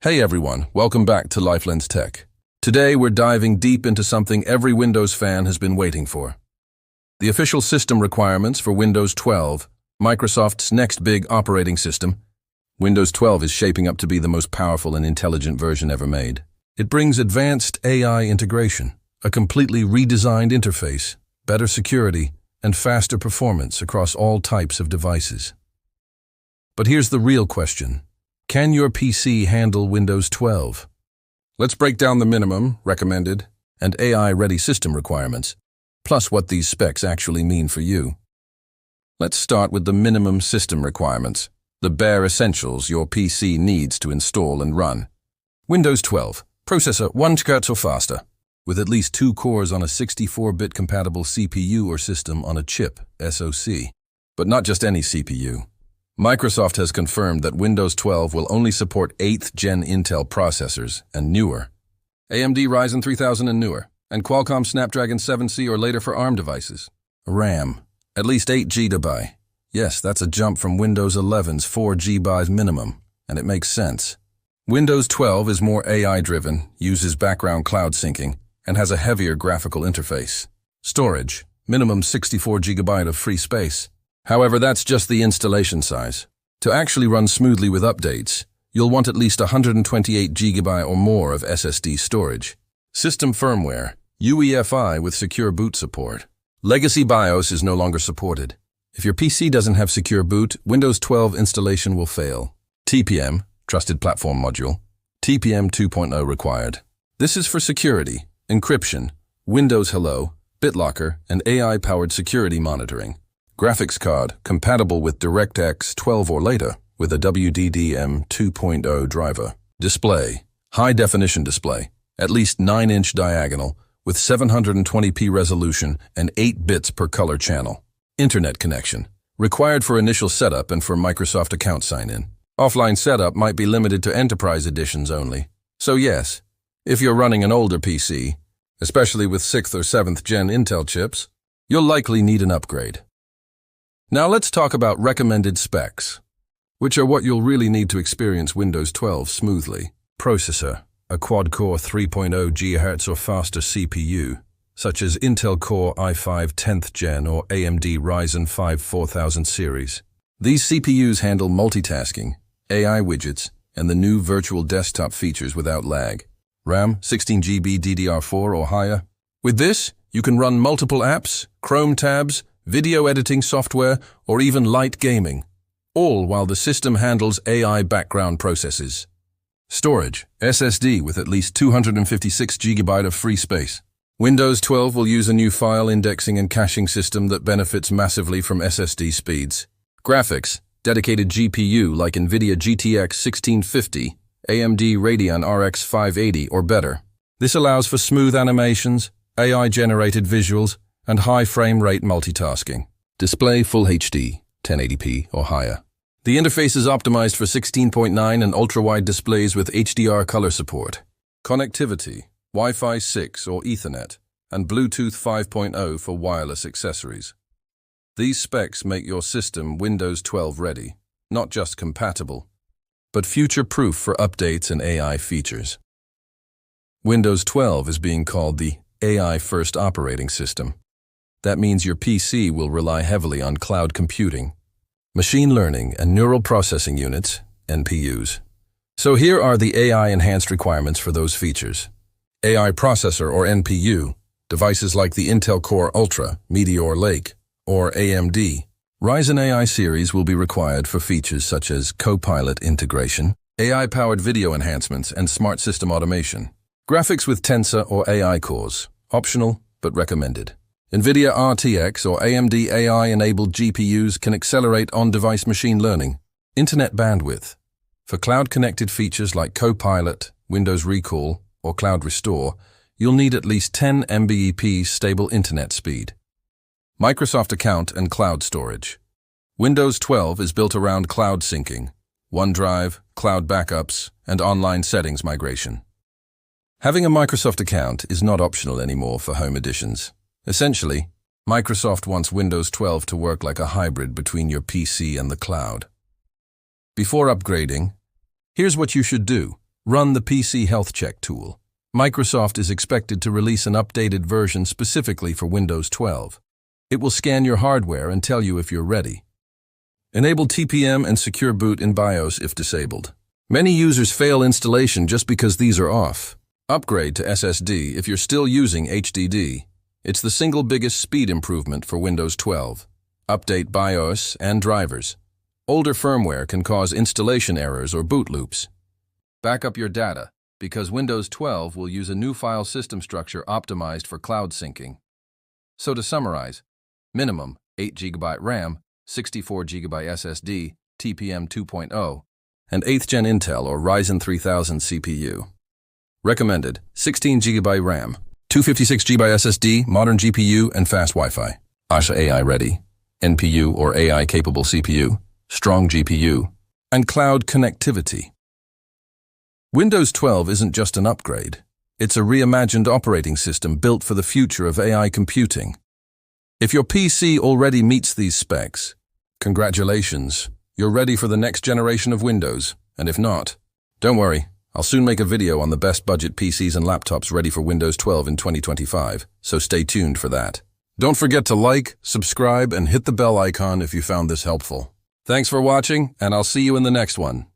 Hey everyone, welcome back to Lifelens Tech. Today we're diving deep into something every Windows fan has been waiting for. The official system requirements for Windows 12, Microsoft's next big operating system. Windows 12 is shaping up to be the most powerful and intelligent version ever made. It brings advanced AI integration, a completely redesigned interface, better security, and faster performance across all types of devices. But here's the real question. Can your PC handle Windows 12? Let's break down the minimum, recommended, and AI-ready system requirements, plus what these specs actually mean for you. Let's start with the minimum system requirements, the bare essentials your PC needs to install and run. Windows 12, processor 1 GHz or faster, with at least 2 cores on a 64-bit compatible CPU or system on a chip, SoC. But not just any CPU. Microsoft has confirmed that Windows 12 will only support 8th Gen Intel processors and newer. AMD Ryzen 3000 and newer, and Qualcomm Snapdragon 7C or later for ARM devices. RAM, at least 8 GB. Yes, that's a jump from Windows 11's 4 GB minimum, and it makes sense. Windows 12 is more AI-driven, uses background cloud syncing, and has a heavier graphical interface. Storage, minimum 64 GB of free space. However, that's just the installation size. To actually run smoothly with updates, you'll want at least 128 GB or more of SSD storage. System firmware, UEFI with secure boot support. Legacy BIOS is no longer supported. If your PC doesn't have secure boot, Windows 12 installation will fail. TPM, Trusted Platform Module. TPM 2.0 required. This is for security, encryption, Windows Hello, BitLocker, and AI-powered security monitoring. Graphics card compatible with DirectX 12 or later with a WDDM 2.0 driver. Display, high-definition display, at least 9-inch diagonal with 720p resolution and 8 bits per color channel. Internet connection, required for initial setup and for Microsoft account sign-in. Offline setup might be limited to enterprise editions only. So yes, if you're running an older PC, especially with 6th or 7th Gen Intel chips, you'll likely need an upgrade. Now let's talk about recommended specs, which are what you'll really need to experience Windows 12 smoothly. Processor, a quad-core 3.0 GHz or faster CPU, such as Intel Core i5 10th Gen or AMD Ryzen 5 4000 series. These CPUs handle multitasking, AI widgets, and the new virtual desktop features without lag. RAM, 16 GB DDR4 or higher. With this, you can run multiple apps, Chrome tabs, video editing software, or even light gaming, all while the system handles AI background processes. Storage, SSD with at least 256 GB of free space. Windows 12 will use a new file indexing and caching system that benefits massively from SSD speeds. Graphics, dedicated GPU like NVIDIA GTX 1650, AMD Radeon RX 580 or better. This allows for smooth animations, AI-generated visuals, and high frame rate multitasking. Display Full HD, 1080p or higher. The interface is optimized for 16.9 and ultra-wide displays with HDR color support. Connectivity, Wi-Fi 6 or Ethernet, and Bluetooth 5.0 for wireless accessories. These specs make your system Windows 12 ready, not just compatible, but future-proof for updates and AI features. Windows 12 is being called the AI-first operating system. That means your PC will rely heavily on cloud computing, machine learning, and neural processing units, NPUs. So here are the AI-enhanced requirements for those features. AI processor or NPU, devices like the Intel Core Ultra, Meteor Lake, or AMD. Ryzen AI series will be required for features such as Copilot integration, AI-powered video enhancements, and smart system automation. Graphics with Tensor or AI cores, optional but recommended. NVIDIA RTX or AMD AI-enabled GPUs can accelerate on-device machine learning. Internet bandwidth. For cloud-connected features like Copilot, Windows Recall, or Cloud Restore, you'll need at least 10 Mbps stable internet speed. Microsoft account and cloud storage. Windows 12 is built around cloud syncing, OneDrive, cloud backups, and online settings migration. Having a Microsoft account is not optional anymore for home editions. Essentially, Microsoft wants Windows 12 to work like a hybrid between your PC and the cloud. Before upgrading, here's what you should do. Run the PC Health Check tool. Microsoft is expected to release an updated version specifically for Windows 12. It will scan your hardware and tell you if you're ready. Enable TPM and Secure Boot in BIOS if disabled. Many users fail installation just because these are off. Upgrade to SSD if you're still using HDD. It's the single biggest speed improvement for Windows 12. Update BIOS and drivers. Older firmware can cause installation errors or boot loops. Back up your data, because Windows 12 will use a new file system structure optimized for cloud syncing. So to summarize, minimum 8 GB RAM, 64 GB SSD, TPM 2.0, and 8th Gen Intel or Ryzen 3000 CPU. Recommended 16 GB RAM, 256 GB SSD, modern GPU, and fast Wi-Fi. Asha AI ready, NPU or AI-capable CPU, strong GPU, and cloud connectivity. Windows 12 isn't just an upgrade. It's a reimagined operating system built for the future of AI computing. If your PC already meets these specs, congratulations, you're ready for the next generation of Windows. And if not, don't worry, I'll soon make a video on the best budget PCs and laptops ready for Windows 12 in 2025, so stay tuned for that. Don't forget to like, subscribe, and hit the bell icon if you found this helpful. Thanks for watching, and I'll see you in the next one.